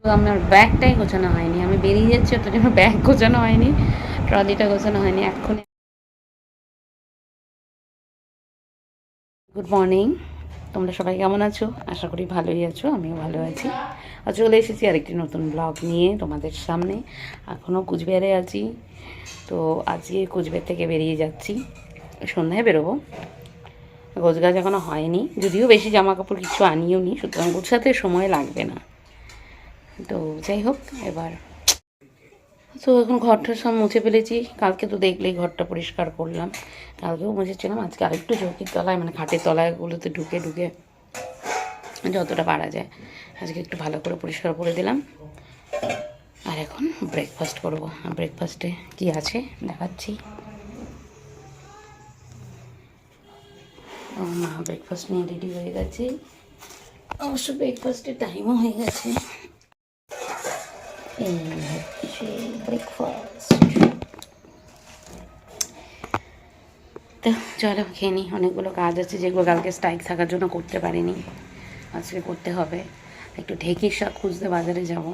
তো আমার ব্যাগটাই গোছানো হয়নি, আমি বেরিয়ে যাচ্ছি ওটার জন্য ব্যাগ গোছানো হয়নি, ট্রলিটা গোছানো হয়নি এক্ষুনি। গুড মর্নিং, তোমরা সবাই কেমন আছো? আশা করি ভালোই আছো, আমিও ভালো আছি। আর চলে এসেছি আরেকটি নতুন ব্লগ নিয়ে তোমাদের সামনে। এখনও কুচবিহারে আছি, তো আজকে কুচবিহার থেকে বেরিয়ে যাচ্ছি, সন্ধ্যায় বেরোবো। গোছগাছ এখনও হয়নি, যদিও বেশি জামা কাপড় কিছু আনিও নি, সুতরাং গোছাতে সময় লাগবে না। তো যাই হোক, এবার তো এখন ঘরটা সব মুছে ফেলেছি। কালকে তো দেখলেই ঘরটা পরিষ্কার করলাম, কালকেও মুছেছিলাম। আজকে আরেকটু চৌকির তলায় মানে খাটের তলায়গুলোতে ঢুকে ঢুকে যতটা পারা যায় আজকে একটু ভালো করে পরিষ্কার করে দিলাম। আর এখন ব্রেকফাস্ট করবো। ব্রেকফাস্টে কি আছে দেখাচ্ছি। ও মা ব্রেকফাস্ট নিয়ে রেডি হয়ে গেছে, অবশ্য ব্রেকফাস্টের টাইমও হয়ে গেছে। এই হচ্ছে ব্রেকফাস্ট। তো চলো খেয়ে নিই, অনেকগুলো কাজ আছে যেগুলো কালকে স্ট্রাইক থাকার জন্য করতে পারিনি, আজকে করতে হবে। একটু ঢেঁকির শাক খুঁজতে বাজারে যাব,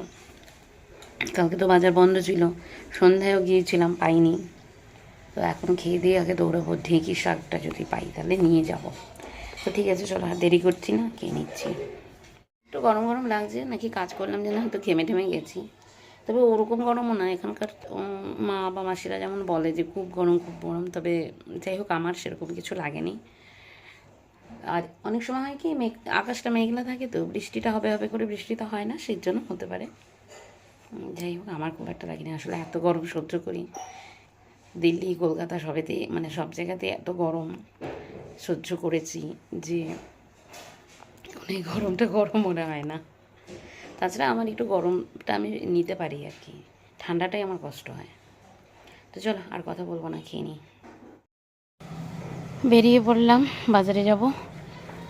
কালকে তো বাজার বন্ধ ছিল, সন্ধ্যায়ও গিয়েছিলাম পাইনি। তো এখন খেয়ে দিয়ে আগে দৌড়াবো, ঢেঁকির শাকটা যদি পাই তাহলে নিয়ে যাব। তো ঠিক আছে চলো, আর দেরি করছি না, খেয়ে নিচ্ছি। একটু গরম গরম লাগছে, নাকি কাজ করলাম যেন হয়তো ঘেমে টেমে গেছি। তবে ওরকম গরমও না, এখানকার মা বা মাসিরা যেমন বলে যে খুব গরম খুব গরম, তবে যাই হোক আমার সেরকম কিছু লাগেনি। আর অনেক সময় হয় কি আকাশটা মেঘলা থাকে, তো বৃষ্টিটা হবে হবে করে বৃষ্টিটা হয় না, সেই জন্য হতে পারে। যাই হোক আমার খুব একটা লাগেনি, আসলে এত গরম সহ্য করি। দিল্লি কলকাতা সবেতে মানে সব জায়গাতে এত গরম সহ্য করেছি যে এই গরমটা গরম মনে হয় না। তাছাড়া আমার একটু গরমটা আমি নিতে পারি আর কি, ঠান্ডাটাই আমার কষ্ট হয়। তো চলো আর কথা বলবো না, খেয়ে নিই। বেরিয়ে পড়লাম, বাজারে যাব,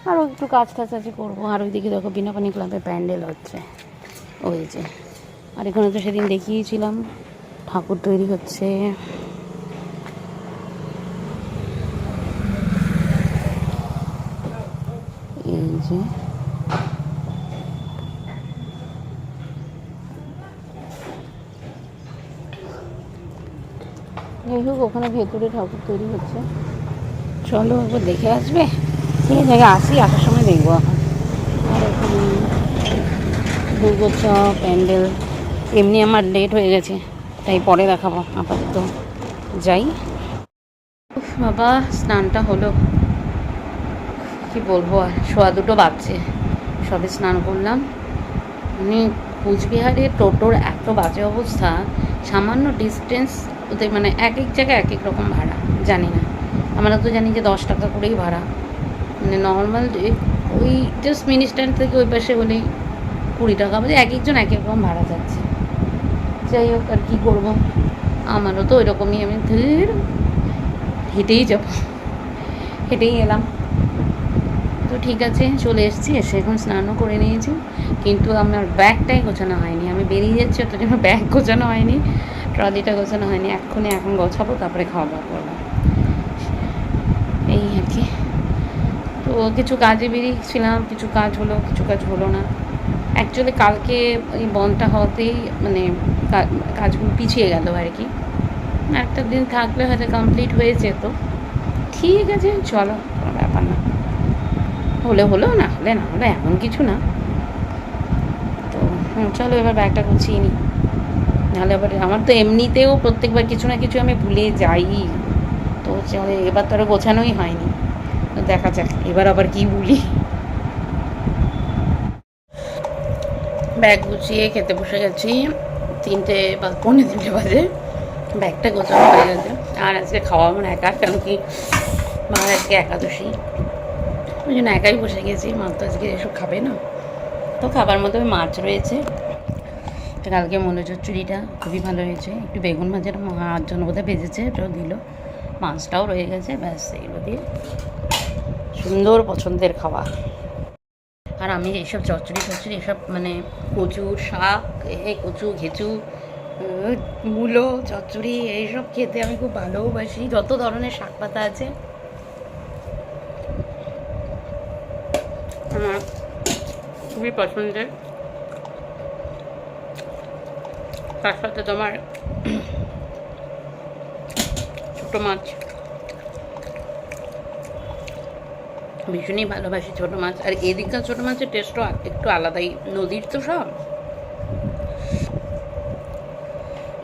আরও একটু কাজ টাজ আছে করবো। আর ওইদিকে দেখো বিনাপানি ক্লাবে প্যান্ডেল হচ্ছে, ওই যে। আর এখানে তো সেদিন দেখিয়েছিলাম ঠাকুর তৈরি হচ্ছে। এই যে যাই হোক ওখানে ভেতরে ঠাকুর তৈরি হচ্ছে, চলো একবার দেখে আসবে। এই জায়গায় আসি, আসার সময় দেখবো এখন। আর এখানে দুর্গোৎসব প্যান্ডেল, এমনি আমার লেট হয়ে গেছে, তাই পরে দেখাবো, আপাতত যাই। বাবা স্নানটা হলো, কি বলবো, আর 2:15 বাজছে, সবে স্নান করলাম। মানে কুচবিহারে টোটোর এত বাজে অবস্থা, সামান্য ডিস্টেন্স ওদের মানে এক এক জায়গায় এক এক রকম ভাড়া, জানি না। আমরা তো জানি যে 10 টাকা করেই ভাড়া, মানে নর্মাল ওই জাস্ট মিনি স্ট্যান্ড থেকে ওই পাশে হলেই 20 টাকা, মানে এক একজন এক এক রকম ভাড়া যাচ্ছে। যাই হোক আর কী করবো, আমারও তো ওই রকমই, আমি ধীর হেঁটেই যাব, হেঁটেই এলাম। তো ঠিক আছে চলে এসেছি, এসে এখন স্নানও করে নিয়েছি, কিন্তু আমার ব্যাগটাই গোছানো হয়নি, আমি বেরিয়ে যাচ্ছি ওটার জন্য ব্যাগ গোছানো হয়নি, ট্রলিটা গোছানো হয়নি। এখন গোছাবো, তারপরে খাওয়া দাওয়া করবো, এই আর কি। তো কিছু কাজে বেরিয়েছিলাম, কিছু কাজ হলো কিছু কাজ হলো না। অ্যাকচুয়ালি কালকে এই বনটা হওয়াতেই মানে কাজগুলো পিছিয়ে গেল আর কি, একটা দিন থাকলে হয়তো কমপ্লিট হয়ে যেত। ঠিক আছে চলো, কোনো ব্যাপার না, হলে হলো, না হলে না হলে, এমন কিছু না। তো চলো এবার ব্যাগটা গুছিয়ে নিই, নাহলে আবার আমার তো এমনিতেও প্রত্যেকবার কিছু না কিছু আমি ভুলে যাই। তো চলো এবার তো আরও গোছানোই হয়নি, তো দেখা যাক এবার আবার কি ভুলি। ব্যাগ গুছিয়ে খেতে বসে গেছি, 3:45 বাজে, ব্যাগটা গোছানো হয়ে গেছে। আর আজকে খাওয়া আমার একা, কেন কি মার আজকে একাদশী, ওই জন্য একাই বসে গেছি। মা তো আজকে এসব খাবে না, তো খাবার মতো মাছ রয়েছে, কালকে মনে চচ্চড়িটা খুবই ভালো হয়েছে, একটু বেগুন ভাজাটা মার জন্য বোধহয় ভেজেছে, ওটাও দিল, মাছটাও রয়ে গেছে, ব্যাস এগুলো দিয়ে সুন্দর পছন্দের খাওয়া। আর আমি এইসব চচ্চড়ি এসব মানে কচু শাক, কচু ঘেঁচু, মূলো চচ্চড়ি এইসব খেতে আমি খুব ভালোবাসি, যত ধরনের শাক পাতা আছে আমার খুবই পছন্দের। তার সাথে তোমার ছোটো মাছ, ভীষণই ভালোবাসি ছোটো মাছ। আর এদিককার ছোটো মাছের টেস্টও একটু আলাদাই, নদীর তো সব।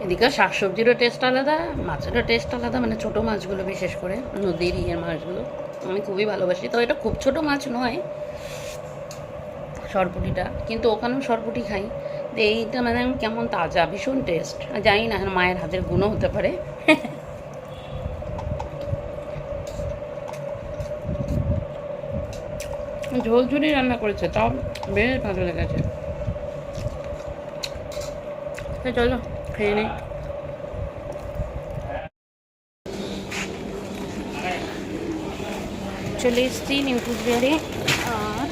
এদিকে শাকসবজিরও টেস্ট আলাদা, মাছেরও টেস্ট আলাদা, মানে ছোটো মাছগুলো বিশেষ করে নদীর ইয়ের মাছগুলো আমি খুবই ভালোবাসি। তো এটা খুব ছোটো মাছ নয় সরপুটিটা, কিন্তু ওখানেও সরপুটি খাই। এইটা মানে কেমন তাজা, ভীষণ টেস্ট। জানি না মায়ের হাতের গুণও হতে পারে। ঝোল ঝুলি রান্না করেছে, তাও বেশ ভালো লেগেছে। চলো খেয়ে নিই। চলে এসেছি নিউ কুচবিহারে। আর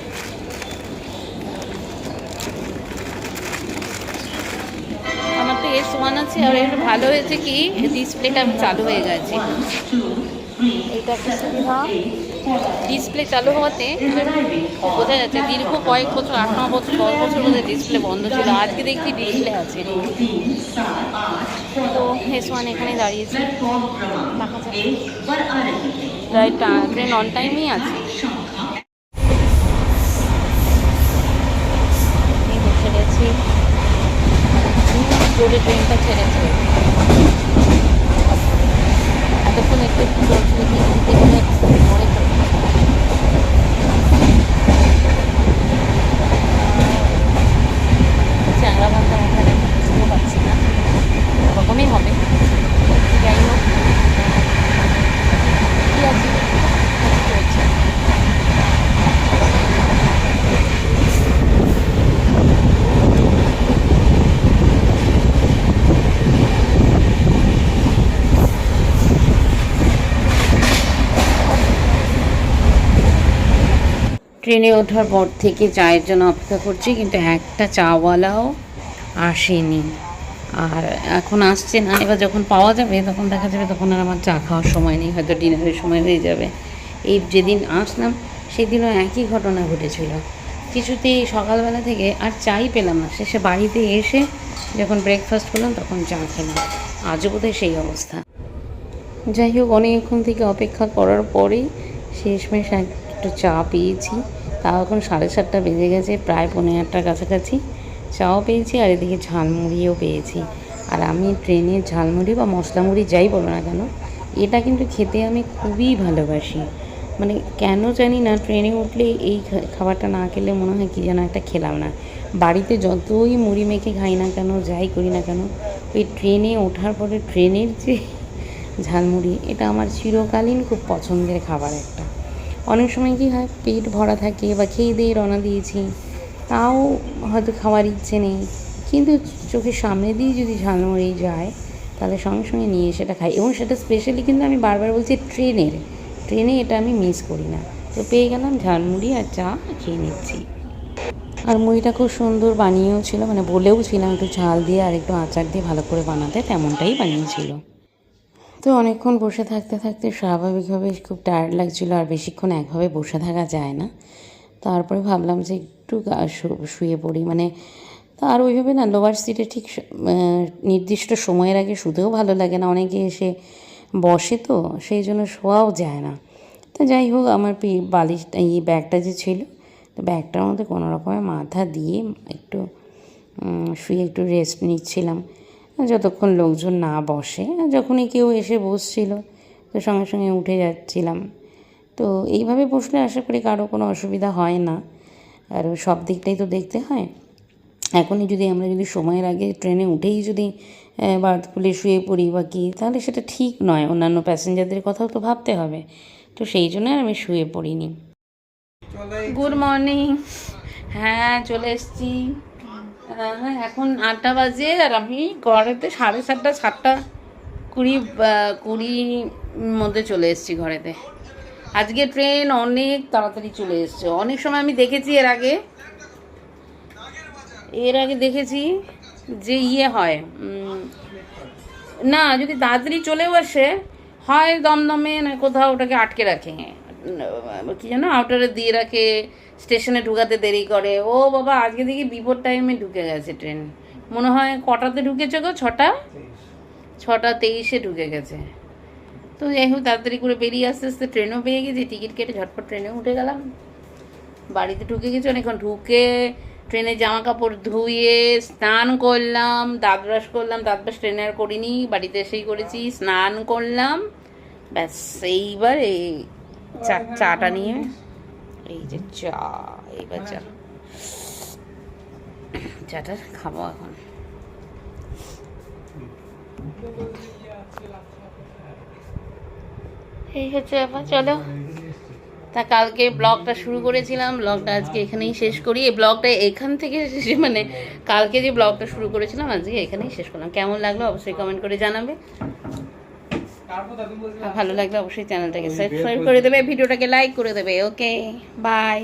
আমার তো S1 আছে, আর একটু ভালো হয়েছে কি ডিসপ্লেটা চালু হয়ে গেছে। এইটা একটা সুবিধা, ডিসপ্লে চালু হওয়াতে বোঝা যাচ্ছে। দীর্ঘ কয়েক বছর, 8-9 বছর, 10 বছর মধ্যে ডিসপ্লে বন্ধ ছিল, আজকে দেখছি ডিসপ্লে আছে। তো S1 এখানে দাঁড়িয়েছি, প্রায় ট্রেন অন টাইমেই আছে। বসে গেছি, জোরে ট্রেনটা ছেড়েছে। এতক্ষণ একটু চ্যাংড়া ভাঙা ওখানে বুঝতেও পারছি না, ওরকমই হবে। যাই হোক, কী আছে চলছে। ট্রেনে ওঠার পর থেকে চায়ের জন্য অপেক্ষা করছি, কিন্তু একটা চাওয়ালাও আসেনি। আর এখন আসছে না, এবার যখন পাওয়া যাবে তখন দেখা যাবে, তখন আর আমার চা খাওয়ার সময় নেই, হয়তো ডিনারের সময় হয়ে যাবে। এই যেদিন আসলাম সেদিনও একই ঘটনা ঘটেছিল, কিছুতেই সকালবেলা থেকে আর চাই পেলাম না। শেষে বাড়িতে এসে যখন ব্রেকফাস্ট করলাম তখন চা খেলাম, আজও বোধহয় সেই অবস্থা। যাই হোক, অনেকক্ষণ থেকে অপেক্ষা করার পরেই শেষমেশ একটু চা পেয়েছি। তাও এখন 7:30 বেজে গেছে, প্রায় 8:45 কাছাকাছি। চাও পেয়েছি, আর এদিকে ঝালমুড়িও পেয়েছি। আর আমি ট্রেনের ঝালমুড়ি বা মশলা মুড়ি যাই বলো না কেন, এটা কিন্তু খেতে আমি খুবই ভালোবাসি। মানে কেন জানি না, ট্রেনে উঠলে এই খাবারটা না খেলে মনে হয় কি যেন একটা খেলাম না। বাড়িতে যতই মুড়ি মেখে খাই না কেন, যাই করি না কেন, ওই ট্রেনে ওঠার পরে ট্রেনের যে ঝালমুড়ি, এটা আমার চিরকালীন খুব পছন্দের খাবার একটা। অনেক সময় কী হয়, পেট ভরা থাকে বা খেয়ে দিয়ে রওনা দিয়েছি, তাও হয়তো খাওয়ার ইচ্ছে নেই, কিন্তু চোখের সামনে দিয়ে যদি ঝালমুড়ি যায় তাহলে সঙ্গে সঙ্গে নিয়ে সেটা খাই। এবং সেটা স্পেশালি কিন্তু আমি বারবার বলছি ট্রেনে এটা আমি মিস করি না। তো পেয়ে গেলাম ঝালমুড়ি আর চা, খেয়ে নিচ্ছি। আর মুড়িটা খুব সুন্দর বানিয়েও ছিল, মানে বলেও ছিলাম একটু ঝাল দিয়ে আর একটু আচার দিয়ে ভালো করে বানাতে, তেমনটাই বানিয়েছিল। তো অনেকক্ষণ বসে থাকতে থাকতে স্বাভাবিকভাবে খুব টায়ার্ড লাগছিলো, আর বেশিক্ষণ একভাবে বসে থাকা যায় না। তারপরে ভাবলাম যে একটু শুয়ে পড়ি, মানে আর ওইভাবে না লোয়ার সিটে ঠিক নির্দিষ্ট সময়ের আগে শুতেও ভালো লাগে না, অনেকে এসে বসে, তো সেই জন্য শোয়াও যায় না। তো যাই হোক, আমার বালিশটা, এই ব্যাগটা যে ছিল, তো ব্যাগটার মধ্যে কোনো রকমে মাথা দিয়ে একটু শুয়ে একটু রেস্ট নিচ্ছিলাম, যতক্ষণ লোকজন না বসে। যখনই কেউ এসে বসছিল তো সঙ্গে সঙ্গে উঠে যাচ্ছিলাম। তো এইভাবে বসলে আশা করি কারো কোনো অসুবিধা হয় না, আর সব দিকটাই তো দেখতে হয়। এখনই যদি আমরা সময়ের আগে ট্রেনে উঠেই যদি বার্থ খুলে শুয়ে পড়ি বা কী, তাহলে সেটা ঠিক নয়, অন্যান্য প্যাসেঞ্জারদের কথাও তো ভাবতে হবে। তো সেই জন্য আর আমি শুয়ে পড়িনি। Good morning. হ্যাঁ, চলে এসেছি। হ্যাঁ, এখন 8টা বাজে, আর আমি ঘরেতে 7:30, 7:20 মধ্যে চলে এসেছি ঘরেতে। আজকে ট্রেন অনেক তাড়াতাড়ি চলে এসছে। অনেক সময় আমি দেখেছি এর আগে দেখেছি যে হয় না, যদি তাড়াতাড়ি চলেও আসে, হয় দমদমে না কোথাও ওটাকে আটকে রাখে, কী যেন আউটারে দিয়ে রাখে, স্টেশনে ঢুকাতে দেরি করে। ও বাবা, আজকে দেখি বিপদ টাইমে ঢুকে গেছে ট্রেন, মনে হয় কটাতে ঢুকেছে গো? 6:23 ঢুকে গেছে। তো যাই হোক তাড়াতাড়ি করে বেরিয়ে আস্তে আস্তে ট্রেনও পেয়ে গেছি, টিকিট কেটে ঝটপট ট্রেনে উঠে গেলাম। বাড়িতে ঢুকে গেছি অনেকক্ষণ, ঢুকে ট্রেনে জামা কাপড় ধুয়ে স্নান করলাম, দাঁত ব্রাশ করলাম, দাঁত ব্রাশ ট্রেনে আর করিনি, বাড়িতে এসেই করেছি, স্নান করলাম। ব্যাস এইবার এই চাটা নিয়ে, এই যে চা, এইবার চাটা খাবো এখন। এই হচ্ছে ব্যাপার। চলো, তা কালকে ব্লগটা শুরু করেছিলাম, ব্লগটা আজকে এখানেই শেষ করি। এই ব্লগটা এখান থেকে মানে কালকে যে ব্লগটা শুরু করেছিলাম আজকে এখানেই শেষ করলাম। কেমন লাগলো অবশ্যই কমেন্ট করে জানাবে, ভালো লাগলে অবশ্যই চ্যানেলটাকে সাবস্ক্রাইব করে দেবে, ভিডিওটাকে লাইক করে দেবে। ওকে, বাই।